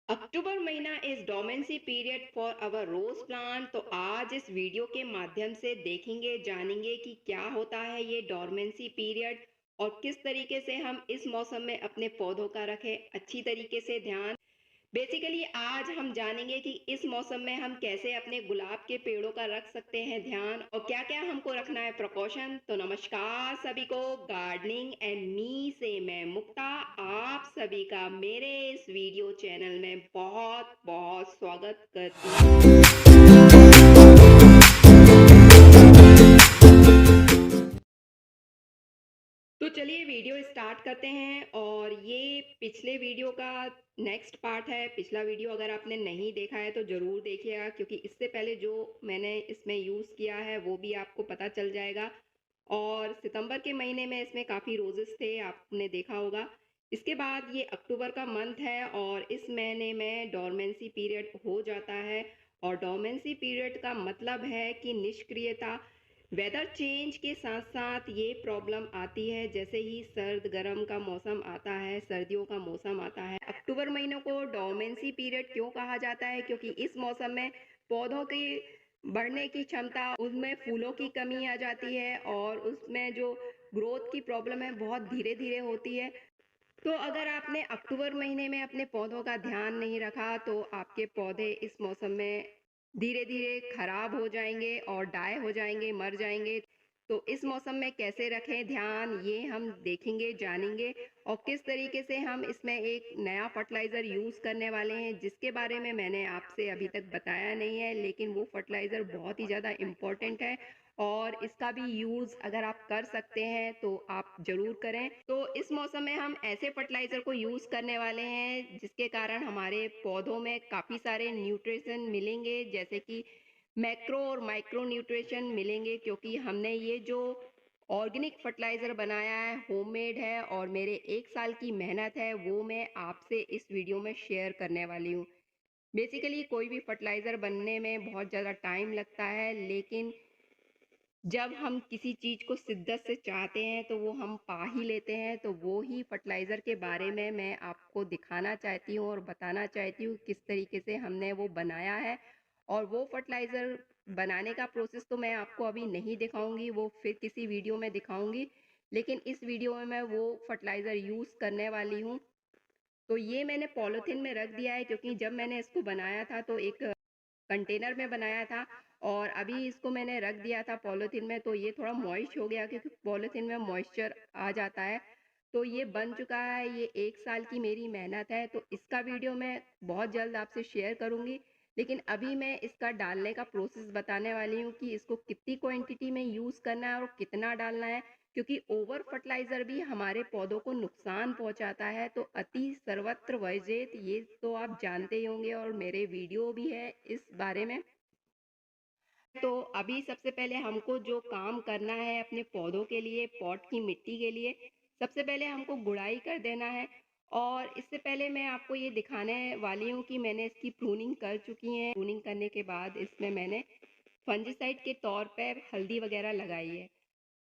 अक्टूबर महीना is dormancy period for our rose plant. तो आज इस वीडियो के माध्यम से देखेंगे जानेंगे कि क्या होता है ये डोरमेंसी पीरियड और किस तरीके से हम इस मौसम में अपने पौधों का रखें अच्छी तरीके से ध्यान। बेसिकली आज हम जानेंगे कि इस मौसम में हम कैसे अपने गुलाब के पेड़ों का रख सकते हैं ध्यान और क्या क्या हमको रखना है प्रिकॉशन। तो नमस्कार सभी को, गार्डनिंग एंड मी से मैं मुक्ता आप सभी का मेरे इस वीडियो चैनल में बहुत बहुत स्वागत करती हूँ। तो चलिए वीडियो स्टार्ट करते हैं और ये पिछले वीडियो का नेक्स्ट पार्ट है। पिछला वीडियो अगर आपने नहीं देखा है तो ज़रूर देखिएगा, क्योंकि इससे पहले जो मैंने इसमें यूज़ किया है वो भी आपको पता चल जाएगा। और सितंबर के महीने में इसमें काफ़ी रोजेस थे, आपने देखा होगा। इसके बाद ये अक्टूबर का मंथ है और इस महीने में डोरमेंसी पीरियड हो जाता है। और डोरमेंसी पीरियड का मतलब है कि निष्क्रियता। वेदर चेंज के साथ साथ ये प्रॉब्लम आती है, जैसे ही सर्द गर्म का मौसम आता है, सर्दियों का मौसम आता है। अक्टूबर महीनों को डोरमेंसी पीरियड क्यों कहा जाता है? क्योंकि इस मौसम में पौधों की बढ़ने की क्षमता, उसमें फूलों की कमी आ जाती है और उसमें जो ग्रोथ की प्रॉब्लम है बहुत धीरे धीरे होती है। तो अगर आपने अक्टूबर महीने में अपने पौधों का ध्यान नहीं रखा तो आपके पौधे इस मौसम में धीरे धीरे खराब हो जाएंगे और डाई हो जाएंगे, मर जाएंगे। तो इस मौसम में कैसे रखें ध्यान, ये हम देखेंगे जानेंगे। और किस तरीके से हम इसमें एक नया फर्टिलाइज़र यूज़ करने वाले हैं जिसके बारे में मैंने आपसे अभी तक बताया नहीं है, लेकिन वो फर्टिलाइज़र बहुत ही ज़्यादा इम्पोर्टेंट है और इसका भी यूज़ अगर आप कर सकते हैं तो आप ज़रूर करें। तो इस मौसम में हम ऐसे फर्टिलाइज़र को यूज़ करने वाले हैं जिसके कारण हमारे पौधों में काफ़ी सारे न्यूट्रिशन मिलेंगे, जैसे कि मैक्रो और माइक्रो न्यूट्रिशन मिलेंगे, क्योंकि हमने ये जो ऑर्गेनिक फर्टिलाइज़र बनाया है होममेड है और मेरे 1 साल की मेहनत है वो मैं आपसे इस वीडियो में शेयर करने वाली हूँ। बेसिकली कोई भी फर्टिलाइज़र बनने में बहुत ज़्यादा टाइम लगता है, लेकिन जब हम किसी चीज़ को शिद्दत से चाहते हैं तो वो हम पा ही लेते हैं। तो वो ही फर्टिलाइज़र के बारे में मैं आपको दिखाना चाहती हूँ और बताना चाहती हूँ किस तरीके से हमने वो बनाया है। और वो फर्टिलाइज़र बनाने का प्रोसेस तो मैं आपको अभी नहीं दिखाऊंगी, वो फिर किसी वीडियो में दिखाऊंगी। लेकिन इस वीडियो में मैं वो फर्टिलाइज़र यूज़ करने वाली हूँ। तो ये मैंने पॉलीथीन में रख दिया है, क्योंकि जब मैंने इसको बनाया था तो एक कंटेनर में बनाया था और अभी इसको मैंने रख दिया था पॉलीथीन में, तो ये थोड़ा मॉइस्ट हो गया क्योंकि पॉलीथीन में मॉइस्चर आ जाता है। तो ये बन चुका है, ये 1 साल की मेरी मेहनत है। तो इसका वीडियो मैं बहुत जल्द आपसे शेयर करूँगी, लेकिन अभी मैं इसका डालने का प्रोसेस बताने वाली हूँ कि इसको कितनी क्वांटिटी में यूज़ करना है और कितना डालना है, क्योंकि ओवर फर्टिलाइज़र भी हमारे पौधों को नुकसान पहुंचाता है। तो अति सर्वत्र वर्जित, ये तो आप जानते ही होंगे और मेरे वीडियो भी है इस बारे में। तो अभी सबसे पहले हमको जो काम करना है अपने पौधों के लिए, पॉट की मिट्टी के लिए, सबसे पहले हमको गुड़ाई कर देना है। और इससे पहले मैं आपको ये दिखाने वाली हूँ कि मैंने इसकी प्रूनिंग कर चुकी है। प्रूनिंग करने के बाद इसमें मैंने फंजीसाइड के तौर पर हल्दी वगैरह लगाई है।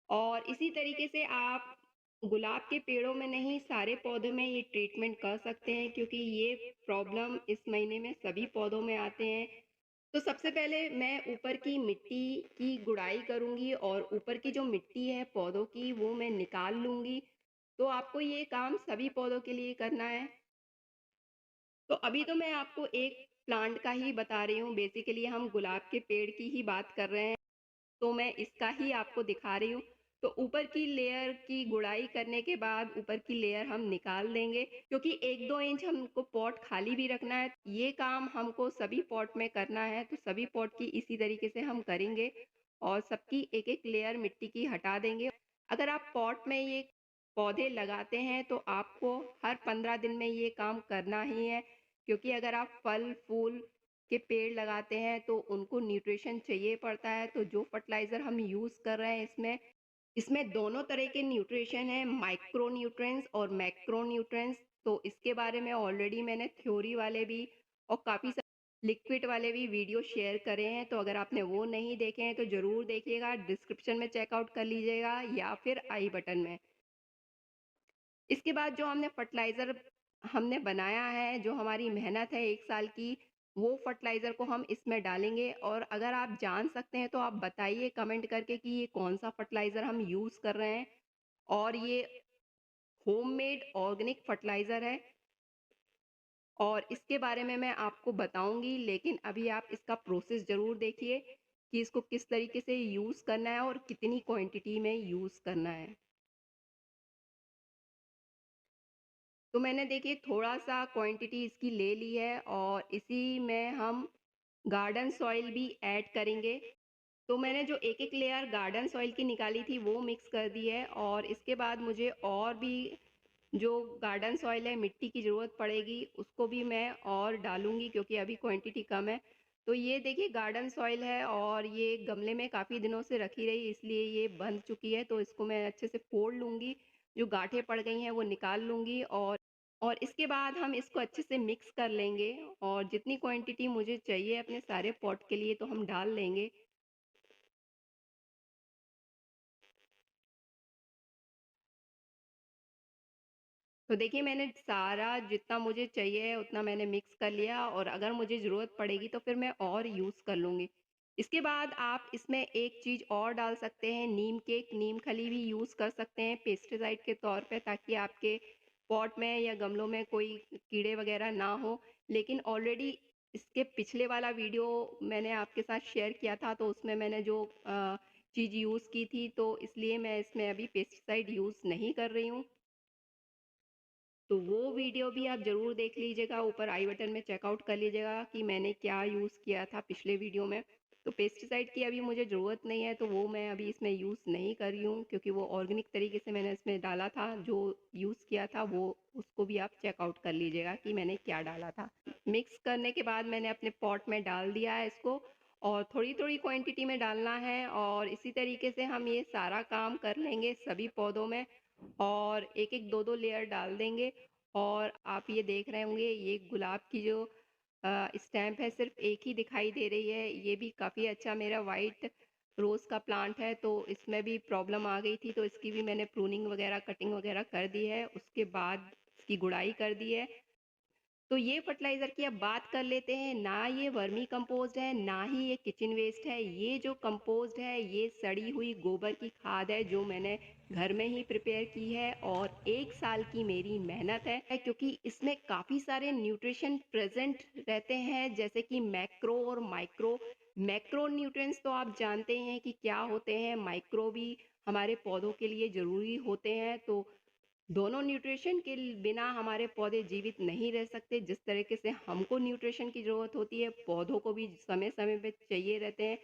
और इसी तरीके से आप गुलाब के पेड़ों में नहीं, सारे पौधों में ये ट्रीटमेंट कर सकते हैं, क्योंकि ये प्रॉब्लम इस महीने में सभी पौधों में आते हैं। तो सबसे पहले मैं ऊपर की मिट्टी की गुड़ाई करूंगी और ऊपर की जो मिट्टी है पौधों की वो मैं निकाल लूंगी। तो आपको ये काम सभी पौधों के लिए करना है। तो अभी तो मैं आपको एक प्लांट का ही बता रही हूँ, बेसिकली हम गुलाब के पेड़ की ही बात कर रहे हैं, तो मैं इसका ही आपको दिखा रही हूँ। तो ऊपर की लेयर की गुड़ाई करने के बाद ऊपर की लेयर हम निकाल देंगे, क्योंकि 1-2 इंच हमको पॉट खाली भी रखना है। ये काम हमको सभी पॉट में करना है, तो सभी पॉट की इसी तरीके से हम करेंगे और सबकी एक एक लेयर मिट्टी की हटा देंगे। अगर आप पॉट में ये पौधे लगाते हैं तो आपको हर 15 दिन में ये काम करना ही है, क्योंकि अगर आप फल फूल के पेड़ लगाते हैं तो उनको न्यूट्रिशन चाहिए पड़ता है। तो जो फर्टिलाइज़र हम यूज़ कर रहे हैं इसमें इसमें दोनों तरह के न्यूट्रिशन है, माइक्रो न्यूट्रिएंट्स और मैक्रो न्यूट्रिएंट्स। तो इसके बारे में ऑलरेडी मैंने थ्योरी वाले भी और काफ़ी सारे लिक्विड वाले भी वीडियो शेयर करे हैं। तो अगर आपने वो नहीं देखे हैं तो ज़रूर देखिएगा, डिस्क्रिप्शन में चेकआउट कर लीजिएगा या फिर आई बटन में। इसके बाद जो हमने फर्टिलाइज़र हमने बनाया है, जो हमारी मेहनत है 1 साल की, वो फर्टिलाइज़र को हम इसमें डालेंगे। और अगर आप जान सकते हैं तो आप बताइए कमेंट करके कि ये कौन-सा फर्टिलाइज़र हम यूज़ कर रहे हैं। और ये होममेड ऑर्गेनिक फर्टिलाइज़र है और इसके बारे में मैं आपको बताऊँगी, लेकिन अभी आप इसका प्रोसेस ज़रूर देखिए कि इसको किस तरीके से यूज़ करना है और कितनी क्वांटिटी में यूज़ करना है। तो मैंने देखिए थोड़ा-सा क्वांटिटी इसकी ले ली है और इसी में हम गार्डन सॉइल भी ऐड करेंगे। तो मैंने जो एक-एक लेयर गार्डन सॉइल की निकाली थी वो मिक्स कर दी है और इसके बाद मुझे और भी जो गार्डन सॉइल है, मिट्टी की ज़रूरत पड़ेगी, उसको भी मैं और डालूँगी क्योंकि अभी क्वांटिटी कम है। तो ये देखिए गार्डन सॉइल है और ये गमले में काफ़ी दिनों से रखी रही, इसलिए ये बंध चुकी है, तो इसको मैं अच्छे से फोड़ लूँगी। जो गाँठें पड़ गई हैं वो निकाल लूँगी और इसके बाद हम इसको अच्छे से मिक्स कर लेंगे और जितनी क्वांटिटी मुझे चाहिए अपने सारे पॉट के लिए तो हम डाल लेंगे। तो देखिए मैंने सारा जितना मुझे चाहिए उतना मैंने मिक्स कर लिया और अगर मुझे ज़रूरत पड़ेगी तो फिर मैं और यूज़ कर लूँगी। इसके बाद आप इसमें एक चीज़ और डाल सकते हैं, नीम केक, नीम खली भी यूज़ कर सकते हैं पेस्टिसाइड के तौर पे, ताकि आपके पॉट में या गमलों में कोई कीड़े वगैरह ना हो। लेकिन ऑलरेडी इसके पिछले वाला वीडियो मैंने आपके साथ शेयर किया था, तो उसमें मैंने जो चीज़ यूज़ की थी, तो इसलिए मैं इसमें अभी पेस्टिसाइड यूज़ नहीं कर रही हूँ। तो वो वीडियो भी आप ज़रूर देख लीजिएगा, ऊपर आई बटन में चेकआउट कर लीजिएगा कि मैंने क्या यूज़ किया था पिछले वीडियो में। तो पेस्टिसाइड की अभी मुझे ज़रूरत नहीं है, तो वो मैं अभी इसमें यूज़ नहीं कर रही हूँ क्योंकि वो ऑर्गेनिक तरीके से मैंने इसमें डाला था, जो यूज़ किया था वो उसको भी आप चेकआउट कर लीजिएगा कि मैंने क्या डाला था। मिक्स करने के बाद मैंने अपने पॉट में डाल दिया है इसको और थोड़ी-थोड़ी क्वांटिटी में डालना है और इसी तरीके से हम ये सारा काम कर लेंगे सभी पौधों में और एक-एक, दो-दो लेयर डाल देंगे। और आप ये देख रहे होंगे ये गुलाब की जो स्टैम्प है सिर्फ एक ही दिखाई दे रही है। ये भी काफ़ी अच्छा मेरा वाइट रोज़ का प्लांट है, तो इसमें भी प्रॉब्लम आ गई थी, तो इसकी भी मैंने प्रूनिंग वगैरह, कटिंग वगैरह कर दी है। उसके बाद इसकी गुड़ाई कर दी है। तो ये फर्टिलाइज़र की अब बात कर लेते हैं। ना ये वर्मी कंपोस्ट है, ना ही ये किचन वेस्ट है। ये जो कंपोस्ट है, ये सड़ी हुई गोबर की खाद है, जो मैंने घर में ही प्रिपेयर की है और 1 साल की मेरी मेहनत है, क्योंकि इसमें काफ़ी सारे न्यूट्रिशन प्रेज़ेंट रहते हैं, जैसे कि मैक्रो और माइक्रो। मैक्रो न्यूट्रिएंट्स तो आप जानते हैं कि क्या होते हैं, माइक्रो भी हमारे पौधों के लिए ज़रूरी होते हैं। तो दोनों न्यूट्रिशन के बिना हमारे पौधे जीवित नहीं रह सकते। जिस तरीके से हमको न्यूट्रिशन की ज़रूरत होती है, पौधों को भी समय-समय पे चाहिए रहते हैं।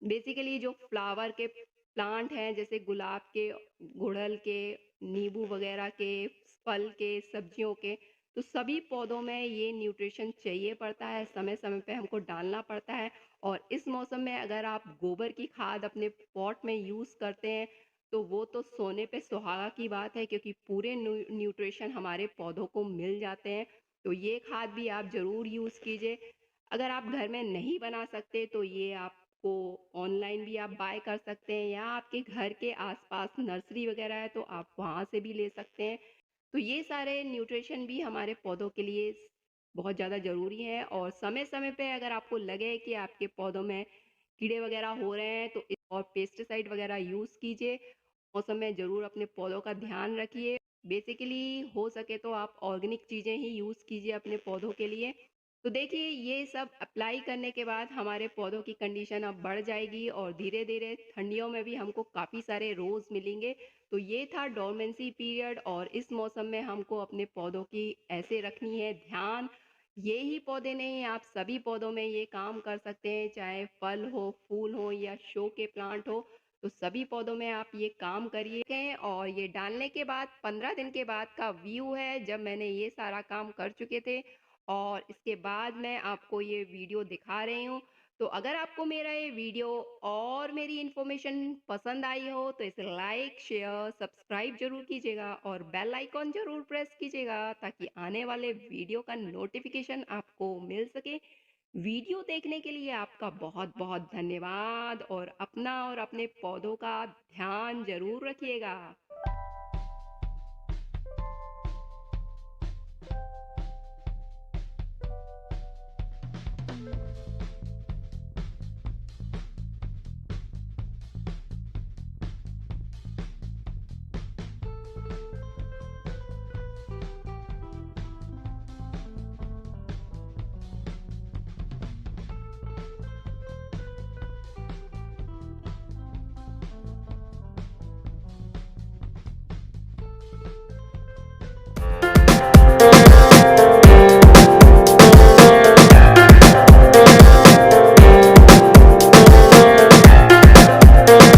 बेसिकली जो फ्लावर के प्लांट हैं, जैसे गुलाब के, गुड़हल के, नींबू वगैरह के, फल के, सब्जियों के, तो सभी पौधों में ये न्यूट्रिशन चाहिए पड़ता है, समय-समय पे हमको डालना पड़ता है। और इस मौसम में अगर आप गोबर की खाद अपने पॉट में यूज़ करते हैं, तो वो तो सोने पे सुहागा की बात है, क्योंकि पूरे न्यूट्रिशन हमारे पौधों को मिल जाते हैं। तो ये खाद भी आप ज़रूर यूज़ कीजिए। अगर आप घर में नहीं बना सकते तो ये आपको ऑनलाइन भी आप बाय कर सकते हैं, या आपके घर के आसपास नर्सरी वगैरह है तो आप वहाँ से भी ले सकते हैं। तो ये सारे न्यूट्रिशन भी हमारे पौधों के लिए बहुत ज़्यादा ज़रूरी है और समय-समय पे अगर आपको लगे कि आपके पौधों में कीड़े वगैरह हो रहे हैं तो और पेस्टिसाइड वगैरह यूज़ कीजिए। मौसम में ज़रूर अपने पौधों का ध्यान रखिए। बेसिकली हो सके तो आप ऑर्गेनिक चीज़ें ही यूज़ कीजिए अपने पौधों के लिए। तो देखिए ये सब अप्लाई करने के बाद हमारे पौधों की कंडीशन अब बढ़ जाएगी और धीरे-धीरे ठंडियों में भी हमको काफ़ी सारे रोज़ मिलेंगे। तो ये था डोरमेंसी पीरियड और इस मौसम में हमको अपने पौधों की ऐसे रखनी है ध्यान। ये ही पौधे नहीं, आप सभी पौधों में ये काम कर सकते हैं, चाहे फल हो, फूल हो या शो के प्लांट हो। तो सभी पौधों में आप ये काम करिए। और ये डालने के बाद 15 दिन के बाद का व्यू है, जब मैंने ये सारा काम कर चुके थे और इसके बाद मैं आपको ये वीडियो दिखा रही हूँ। तो अगर आपको मेरा ये वीडियो और मेरी इन्फॉर्मेशन पसंद आई हो तो इसे लाइक, शेयर, सब्सक्राइब ज़रूर कीजिएगा और बेल आइकॉन ज़रूर प्रेस कीजिएगा, ताकि आने वाले वीडियो का नोटिफिकेशन आपको मिल सके। वीडियो देखने के लिए आपका बहुत-बहुत धन्यवाद और अपना और अपने पौधों का ध्यान ज़रूर रखिएगा।